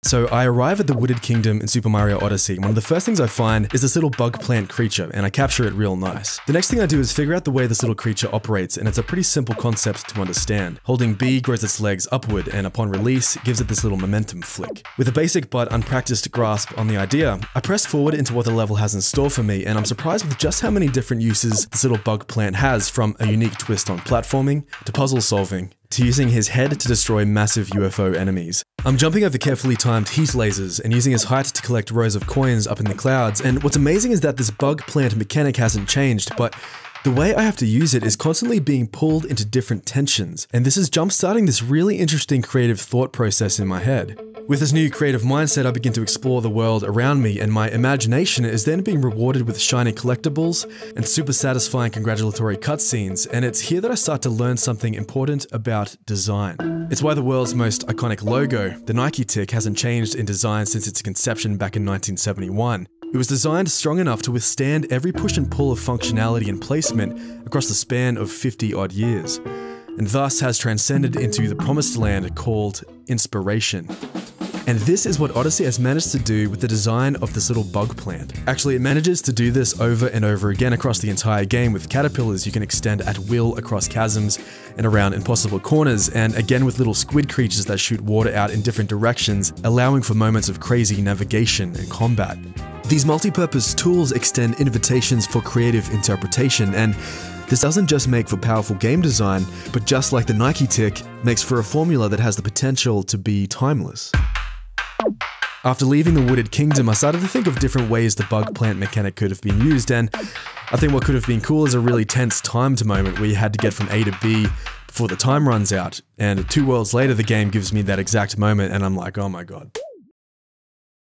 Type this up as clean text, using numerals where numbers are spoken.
So I arrive at the Wooded Kingdom in Super Mario Odyssey, and one of the first things I find is this little bug plant creature, and I capture it real nice. The next thing I do is figure out the way this little creature operates, and it's a pretty simple concept to understand. Holding B grows its legs upward, and upon release, gives it this little momentum flick. With a basic but unpracticed grasp on the idea, I press forward into what the level has in store for me, and I'm surprised with just how many different uses this little bug plant has, from a unique twist on platforming, to puzzle solving, to using his head to destroy massive UFO enemies. I'm jumping over carefully timed heat lasers and using his height to collect rows of coins up in the clouds, and what's amazing is that this bug plant mechanic hasn't changed, but the way I have to use it is constantly being pulled into different tensions, and this is jump-starting this really interesting creative thought process in my head. With this new creative mindset, I begin to explore the world around me, and my imagination is then being rewarded with shiny collectibles and super satisfying congratulatory cutscenes, and it's here that I start to learn something important about design. It's why the world's most iconic logo, the Nike tick, hasn't changed in design since its conception back in 1971. It was designed strong enough to withstand every push and pull of functionality and placement across the span of 50-odd years, and thus has transcended into the promised land called inspiration. And this is what Odyssey has managed to do with the design of this little bug plant. Actually, it manages to do this over and over again across the entire game, with caterpillars you can extend at will across chasms and around impossible corners, and again with little squid creatures that shoot water out in different directions, allowing for moments of crazy navigation and combat. These multi-purpose tools extend invitations for creative interpretation, and this doesn't just make for powerful game design, but just like the Nike tick, makes for a formula that has the potential to be timeless. After leaving the Wooded Kingdom, I started to think of different ways the bug plant mechanic could have been used, and I think what could have been cool is a really tense timed moment where you had to get from A to B before the time runs out, and 2 worlds later the game gives me that exact moment and I'm like, oh my god.